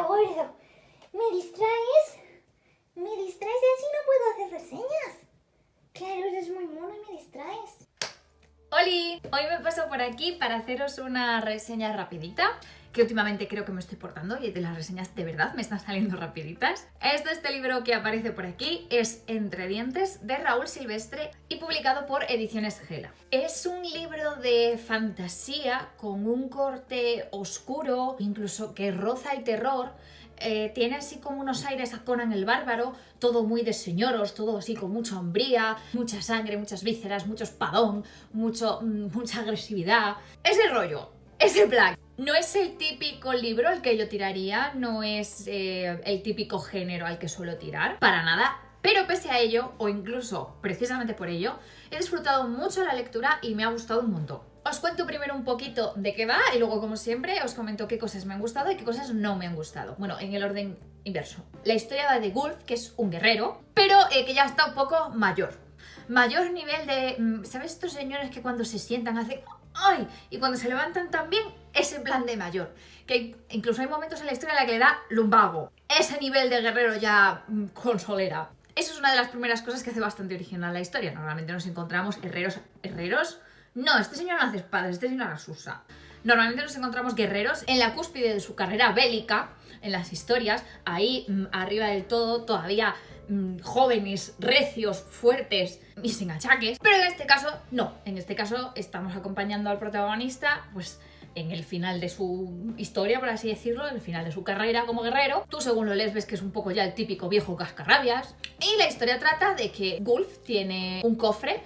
gordo. ¿Me distraes? ¿Me distraes y así no puedo hacer reseñas? Claro, eres muy mono y me distraes. ¡Holi! Hoy me paso por aquí para haceros una reseña rapidita, que últimamente creo que me estoy portando y de las reseñas de verdad me están saliendo rapiditas. Este libro que aparece por aquí es Entre dientes, de Raúl Silvestre y publicado por Ediciones Gela. Es un libro de fantasía con un corte oscuro, incluso que roza el terror. Tiene así como unos aires a Conan el Bárbaro, todo muy de señoros, todo así con mucha hombría, mucha sangre, muchas vísceras, mucho espadón, mucha agresividad. Ese rollo, ese plan. No es el típico libro al que yo tiraría, no es el típico género al que suelo tirar, para nada. Pero pese a ello, o incluso precisamente por ello, he disfrutado mucho la lectura y me ha gustado un montón. Os cuento primero un poquito de qué va y luego, como siempre, os comento qué cosas me han gustado y qué cosas no me han gustado. Bueno, en el orden inverso. La historia va de Gulf, que es un guerrero, pero que ya está un poco mayor. Mayor nivel de... ¿Sabes estos señores que cuando se sientan hacen... ¡ay! Y cuando se levantan también, ese plan de mayor. Que incluso hay momentos en la historia en la que le da lumbago. Ese nivel de guerrero ya con solera. Eso es una de las primeras cosas que hace bastante original la historia. Normalmente nos encontramos herreros... No, este señor no hace espadas, este señor las usa. Normalmente nos encontramos guerreros en la cúspide de su carrera bélica, en las historias, ahí arriba del todo, todavía jóvenes, recios, fuertes y sin achaques. Pero en este caso, no. En este caso estamos acompañando al protagonista, pues en el final de su historia, por así decirlo, en el final de su carrera como guerrero. Tú según lo lees ves que es un poco ya el típico viejo cascarrabias. Y la historia trata de que Gulf tiene un cofre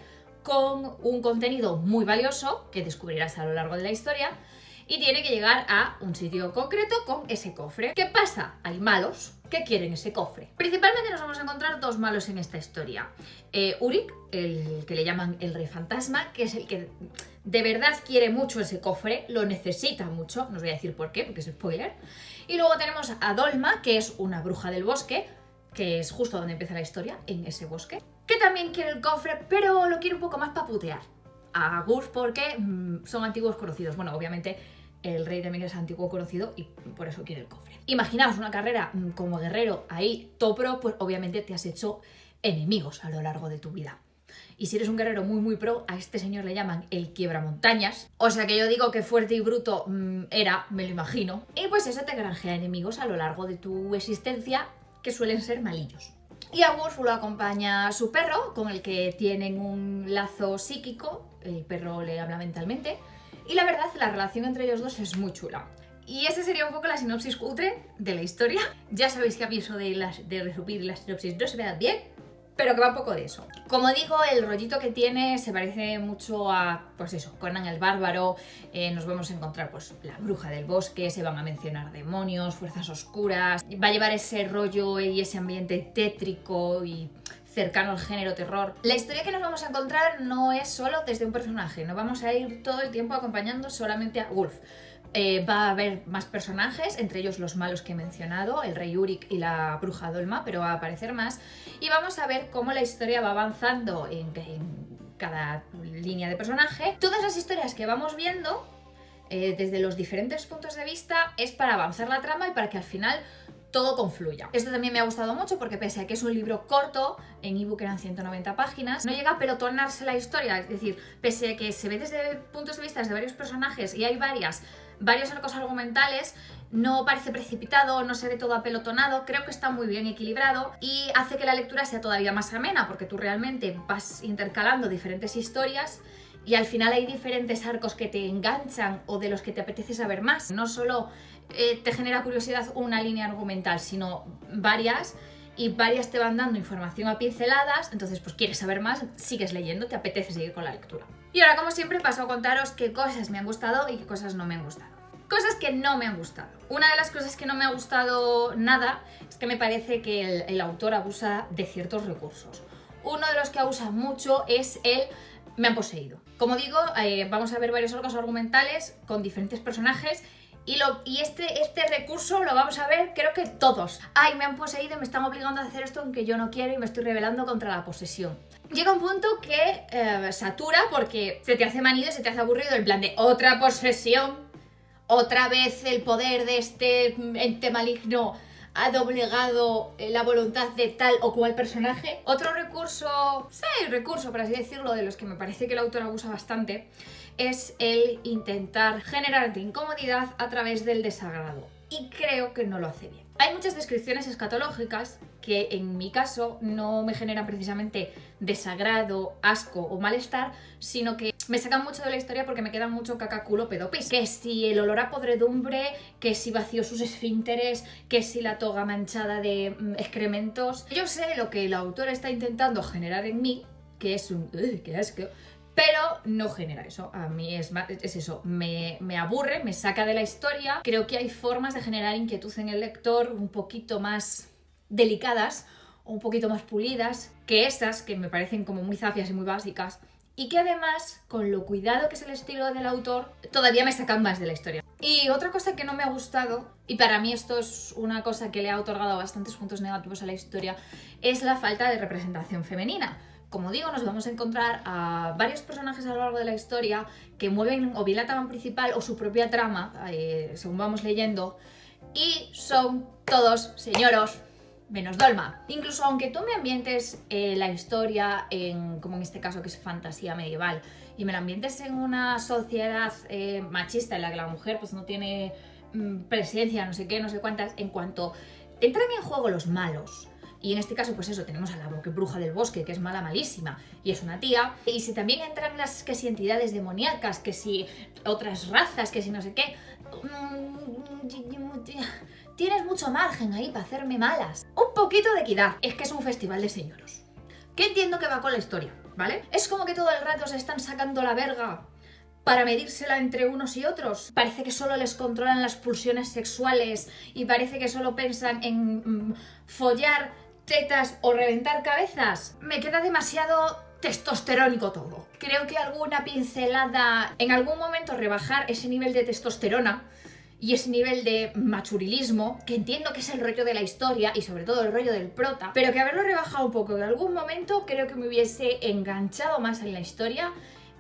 con un contenido muy valioso que descubrirás a lo largo de la historia y tiene que llegar a un sitio concreto con ese cofre. ¿Qué pasa? Hay malos que quieren ese cofre. Principalmente nos vamos a encontrar dos malos en esta historia. Urik, el que le llaman el Rey Fantasma, que es el que de verdad quiere mucho ese cofre, lo necesita mucho, no os voy a decir por qué, porque es spoiler. Y luego tenemos a Dolma, que es una bruja del bosque, que es justo donde empieza la historia, en ese bosque, que también quiere el cofre, pero lo quiere un poco más para putear a Gulf porque son antiguos conocidos. Bueno, obviamente el rey también es antiguo conocido y por eso quiere el cofre. Imaginaos una carrera como guerrero ahí, top pro, pues obviamente te has hecho enemigos a lo largo de tu vida. Y si eres un guerrero muy pro, a este señor le llaman el quiebramontañas. O sea que yo digo que fuerte y bruto era, me lo imagino. Y pues eso te granjea enemigos a lo largo de tu existencia, que suelen ser malillos. Y a Gulf lo acompaña su perro, con el que tienen un lazo psíquico. El perro le habla mentalmente. Y la verdad, la relación entre ellos dos es muy chula. Y esa sería un poco la sinopsis cutre de la historia. Ya sabéis que a mí eso de resumir la sinopsis no se me da bien, pero que va un poco de eso. Como digo, el rollito que tiene se parece mucho a, pues eso, Conan el Bárbaro. Nos vamos a encontrar pues la bruja del bosque, se van a mencionar demonios, fuerzas oscuras. Va a llevar ese rollo y ese ambiente tétrico y cercano al género terror. La historia que nos vamos a encontrar no es solo desde un personaje, no vamos a ir todo el tiempo acompañando solamente a Gulf. Va a haber más personajes, entre ellos los malos que he mencionado, el rey Urik y la bruja Dolma, pero va a aparecer más. Y vamos a ver cómo la historia va avanzando en cada línea de personaje. Todas las historias que vamos viendo, desde los diferentes puntos de vista, es para avanzar la trama y para que al final todo confluya. Esto también me ha gustado mucho porque pese a que es un libro corto, en ebook eran 190 páginas, no llega a pelotonarse la historia, es decir, pese a que se ve desde puntos de vista de varios personajes y hay varios arcos argumentales, no parece precipitado, no se ve todo apelotonado, creo que está muy bien equilibrado y hace que la lectura sea todavía más amena porque tú realmente vas intercalando diferentes historias y al final hay diferentes arcos que te enganchan o de los que te apetece saber más. No solo te genera curiosidad una línea argumental, sino varias, y varias te van dando información a pinceladas, entonces pues quieres saber más, sigues leyendo, te apetece seguir con la lectura. Y ahora, como siempre, paso a contaros qué cosas me han gustado y qué cosas no me han gustado. Cosas que no me han gustado. Una de las cosas que no me ha gustado nada es que me parece que el autor abusa de ciertos recursos. Uno de los que abusa mucho es el me han poseído. Como digo, vamos a ver varios arcos argumentales con diferentes personajes y este recurso lo vamos a ver creo que todos. Ay, me han poseído y me están obligando a hacer esto aunque yo no quiero y me estoy rebelando contra la posesión. Llega un punto que satura porque se te hace manido y se te hace aburrido el plan de otra posesión. otra vez el poder de este ente maligno ha doblegado la voluntad de tal o cual personaje. Otro recurso, por así decirlo, de los que me parece que el autor abusa bastante, es el intentar generarte incomodidad a través del desagrado. Y creo que no lo hace bien. Hay muchas descripciones escatológicas que en mi caso no me generan precisamente desagrado, asco o malestar, sino que me sacan mucho de la historia porque me queda mucho caca, culo, pedo, pis. Que si el olor a podredumbre, que si vació sus esfínteres, que si la toga manchada de excrementos. Yo sé lo que el autor está intentando generar en mí, que es un ¡qué asco! Pero no genera eso. A mí es eso, me aburre, me saca de la historia. Creo que hay formas de generar inquietud en el lector un poquito más delicadas o un poquito más pulidas que esas que me parecen como muy zafias y muy básicas, y que además, con lo cuidado que es el estilo del autor, todavía me sacan más de la historia. Y otra cosa que no me ha gustado, y para mí esto es una cosa que le ha otorgado bastantes puntos negativos a la historia, es la falta de representación femenina. Como digo, nos vamos a encontrar a varios personajes a lo largo de la historia que mueven o bien la trama principal o su propia trama, según vamos leyendo, y son todos señoros, menos Dolma. Incluso aunque tú me ambientes la historia como en este caso que es fantasía medieval, y me la ambientes en una sociedad machista en la que la mujer pues no tiene presencia, no sé qué, no sé cuántas, en cuanto entran en juego los malos. Y en este caso, pues eso, tenemos a la bruja del bosque, que es mala, malísima, y es una tía. Y si también entran las que si entidades demoníacas, que si otras razas, que si no sé qué, tienes mucho margen ahí para hacerme malas. Un poquito de equidad. Es que es un festival de señoros. Que entiendo que va con la historia, ¿vale? Es como que todo el rato se están sacando la verga para medírsela entre unos y otros. Parece que solo les controlan las pulsiones sexuales y parece que solo piensan en follar tetas o reventar cabezas. Me queda demasiado testosterónico todo. Creo que alguna pincelada, en algún momento rebajar ese nivel de testosterona y ese nivel de machurilismo, que entiendo que es el rollo de la historia y sobre todo el rollo del prota, pero que haberlo rebajado un poco en algún momento creo que me hubiese enganchado más en la historia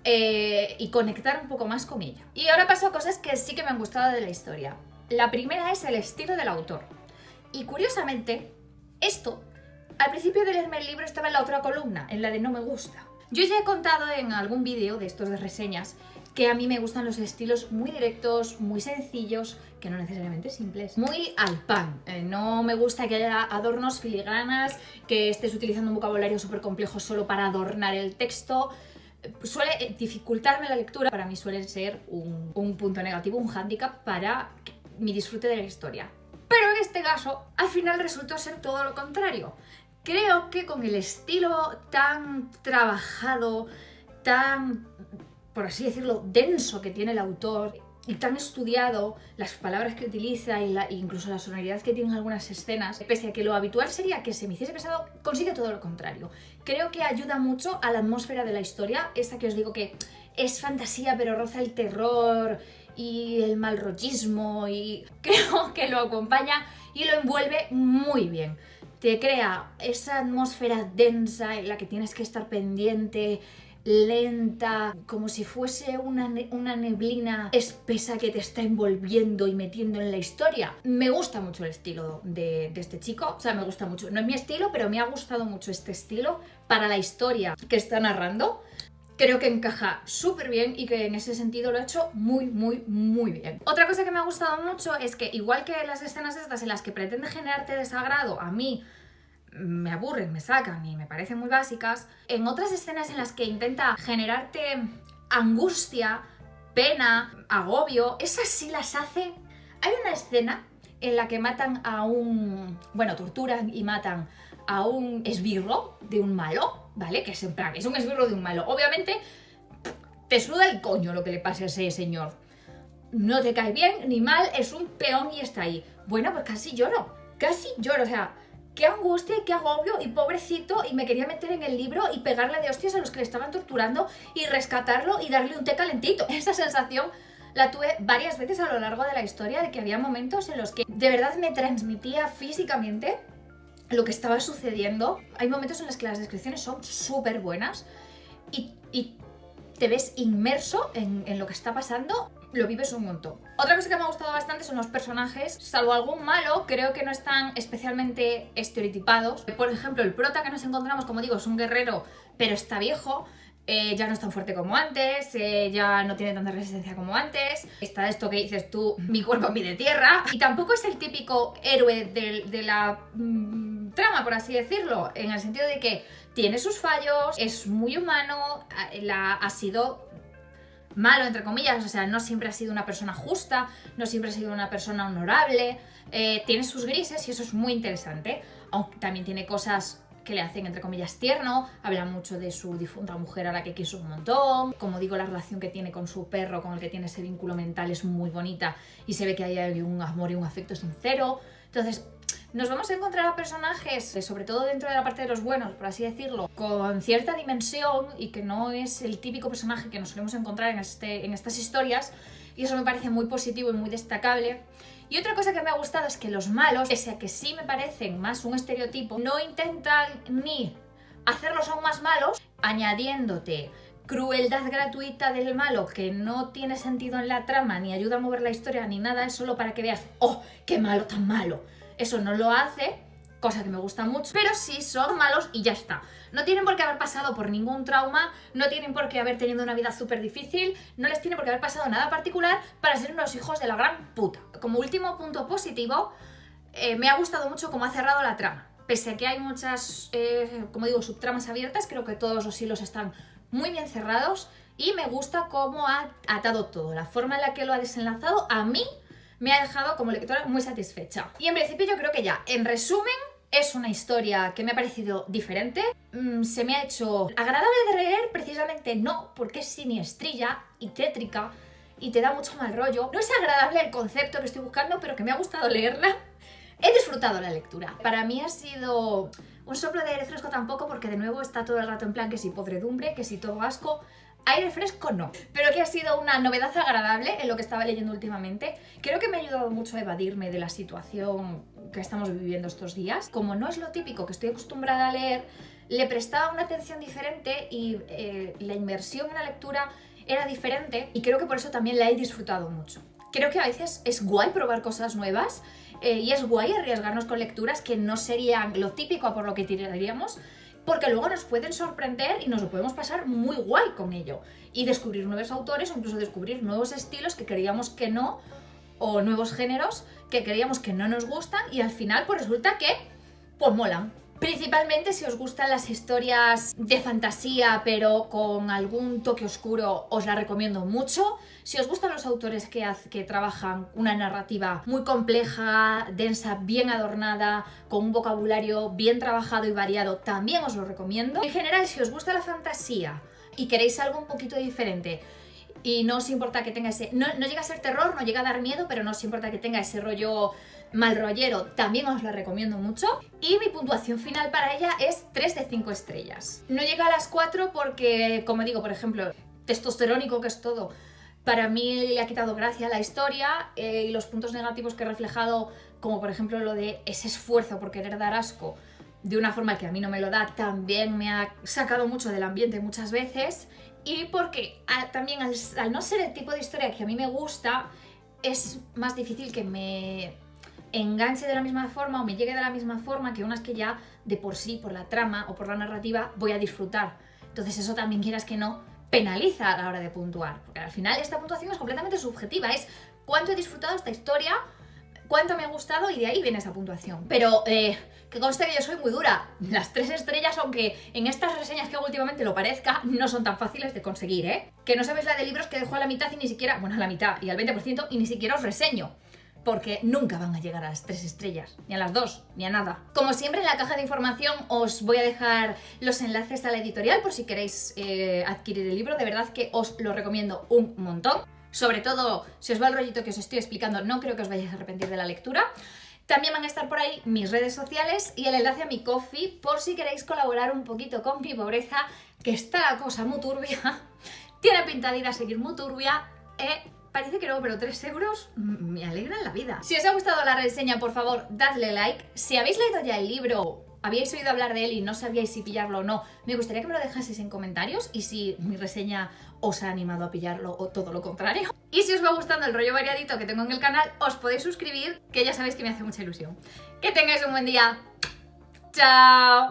y conectar un poco más con ella. Y ahora paso a cosas que sí que me han gustado de la historia. La primera es el estilo del autor. Y curiosamente, esto, al principio de leerme el libro estaba en la otra columna, en la de no me gusta. Yo ya he contado en algún vídeo de estos de reseñas que a mí me gustan los estilos muy directos, muy sencillos, que no necesariamente simples, muy al pan. No me gusta que haya adornos, filigranas, que estés utilizando un vocabulario súper complejo solo para adornar el texto. Suele dificultarme la lectura, para mí suele ser un punto negativo, un hándicap para mi disfrute de la historia. Pero en este caso, al final resultó ser todo lo contrario. Creo que con el estilo tan trabajado, tan, por así decirlo, denso que tiene el autor y tan estudiado, las palabras que utiliza e incluso la sonoridad que tienen algunas escenas, pese a que lo habitual sería que se me hiciese pesado, consigue todo lo contrario. Creo que ayuda mucho a la atmósfera de la historia, esta que os digo que es fantasía pero roza el terror y el malrollismo, y creo que lo acompaña y lo envuelve muy bien. Te crea esa atmósfera densa en la que tienes que estar pendiente, lenta, como si fuese una neblina espesa que te está envolviendo y metiendo en la historia. Me gusta mucho el estilo de este chico, o sea, me gusta mucho. No es mi estilo, pero me ha gustado mucho este estilo para la historia que está narrando. Creo que encaja súper bien y que en ese sentido lo ha hecho muy, muy, muy bien. Otra cosa que me ha gustado mucho es que, igual que las escenas estas en las que pretende generarte desagrado, a mí me aburren, me sacan y me parecen muy básicas, en otras escenas en las que intenta generarte angustia, pena, agobio, esas sí las hace. Hay una escena en la que matan a torturan y matan a un esbirro de un malo, ¿vale? Que es en plan, es un esbirro de un malo. Obviamente, te suda el coño lo que le pase a ese señor. No te cae bien ni mal, es un peón y está ahí. Bueno, pues casi lloro, o sea, qué angustia y qué agobio y pobrecito, y me quería meter en el libro y pegarle de hostias a los que le estaban torturando y rescatarlo y darle un té calentito. Esa sensación la tuve varias veces a lo largo de la historia, de que había momentos en los que de verdad me transmitía físicamente lo que estaba sucediendo. Hay momentos en los que las descripciones son súper buenas y te ves inmerso en lo que está pasando. lo vives un montón. Otra cosa que me ha gustado bastante son los personajes, salvo algún malo, creo que no están especialmente estereotipados. Por ejemplo, el prota que nos encontramos, como digo, es un guerrero, pero está viejo. Ya no es tan fuerte como antes, ya no tiene tanta resistencia como antes. Está esto que dices tú, mi cuerpo pide tierra. Y tampoco es el típico héroe de la trama, por así decirlo, en el sentido de que tiene sus fallos, es muy humano, ha sido malo, entre comillas, o sea, no siempre ha sido una persona justa, no siempre ha sido una persona honorable, tiene sus grises y eso es muy interesante, aunque también tiene cosas que le hacen, entre comillas, tierno. Habla mucho de su difunta mujer a la que quiso un montón. Como digo, la relación que tiene con su perro, con el que tiene ese vínculo mental, es muy bonita y se ve que hay un amor y un afecto sincero. Entonces, nos vamos a encontrar a personajes, sobre todo dentro de la parte de los buenos, por así decirlo, con cierta dimensión y que no es el típico personaje que nos solemos encontrar en estas historias, y eso me parece muy positivo y muy destacable. Y otra cosa que me ha gustado es que los malos, pese a que sí me parecen más un estereotipo, no intentan ni hacerlos aún más malos, añadiéndote crueldad gratuita del malo que no tiene sentido en la trama, ni ayuda a mover la historia, ni nada, es solo para que veas, ¡oh, qué malo, tan malo! Eso no lo hace, cosa que me gusta mucho, pero sí son malos y ya está. No tienen por qué haber pasado por ningún trauma, no tienen por qué haber tenido una vida súper difícil, no les tiene por qué haber pasado nada particular para ser unos hijos de la gran puta. Como último punto positivo, me ha gustado mucho cómo ha cerrado la trama. Pese a que hay muchas, como digo, subtramas abiertas, creo que todos los hilos están muy bien cerrados y me gusta cómo ha atado todo. La forma en la que lo ha desenlazado, a mí me ha dejado como lectora muy satisfecha. Y en principio yo creo que ya, en resumen, es una historia que me ha parecido diferente, se me ha hecho agradable de leer, precisamente no, porque es siniestrilla y tétrica y te da mucho mal rollo. No es agradable el concepto que estoy buscando, pero que me ha gustado leerla. He disfrutado la lectura. Para mí ha sido un soplo de aire fresco tampoco, porque de nuevo está todo el rato en plan que si podredumbre, que si todo asco. Aire fresco no, pero que ha sido una novedad agradable en lo que estaba leyendo últimamente. Creo que me ha ayudado mucho a evadirme de la situación que estamos viviendo estos días. Como no es lo típico que estoy acostumbrada a leer, le prestaba una atención diferente y la inmersión en la lectura era diferente, y creo que por eso también la he disfrutado mucho. Creo que a veces es guay probar cosas nuevas y es guay arriesgarnos con lecturas que no serían lo típico a por lo que tiraríamos, porque luego nos pueden sorprender y nos lo podemos pasar muy guay con ello. Y descubrir nuevos autores o incluso descubrir nuevos estilos que creíamos que no, o nuevos géneros que creíamos que no nos gustan y al final pues resulta que pues molan. Principalmente si os gustan las historias de fantasía pero con algún toque oscuro, os la recomiendo mucho. Si os gustan los autores que trabajan una narrativa muy compleja, densa, bien adornada, con un vocabulario bien trabajado y variado, también os lo recomiendo. En general, si os gusta la fantasía y queréis algo un poquito diferente y no os importa que tenga ese... No llega a ser terror, no llega a dar miedo, pero no os importa que tenga ese rollo mal rollero, también os la recomiendo mucho. Y mi puntuación final para ella es 3 de 5 estrellas. No llega a las 4 porque, como digo, por ejemplo, testosterónico que es todo, para mí le ha quitado gracia a la historia, y los puntos negativos que he reflejado, como por ejemplo lo de ese esfuerzo por querer dar asco de una forma que a mí no me lo da, también me ha sacado mucho del ambiente muchas veces. Y porque también al no ser el tipo de historia que a mí me gusta, es más difícil que me enganche de la misma forma o me llegue de la misma forma que unas que ya de por sí, por la trama o por la narrativa, voy a disfrutar. Entonces eso también, quieras que no, penaliza a la hora de puntuar, porque al final esta puntuación es completamente subjetiva, es cuánto he disfrutado esta historia, cuánto me ha gustado, y de ahí viene esa puntuación. Pero que conste que yo soy muy dura. Las 3 estrellas, aunque en estas reseñas que hago últimamente lo parezca, no son tan fáciles de conseguir, ¿eh? Que no sabéis la de libros que dejo a la mitad y ni siquiera, bueno, a la mitad y al 20% y ni siquiera os reseño, porque nunca van a llegar a las 3 estrellas, ni a las 2, ni a nada. Como siempre, en la caja de información os voy a dejar los enlaces a la editorial por si queréis adquirir el libro. De verdad que os lo recomiendo un montón. Sobre todo, si os va el rollito que os estoy explicando, no creo que os vayáis a arrepentir de la lectura. También van a estar por ahí mis redes sociales y el enlace a mi Ko-fi por si queréis colaborar un poquito con mi pobreza, que está la cosa muy turbia. Tiene pinta de ir a seguir muy turbia. Parece que no, pero 3 euros me alegran la vida. Si os ha gustado la reseña, por favor, dadle like. Si habéis leído ya el libro habíais oído hablar de él y no sabíais si pillarlo o no, me gustaría que me lo dejaseis en comentarios y si mi reseña os ha animado a pillarlo o todo lo contrario. Y si os va gustando el rollo variadito que tengo en el canal, os podéis suscribir, que ya sabéis que me hace mucha ilusión. Que tengáis un buen día. ¡Chao!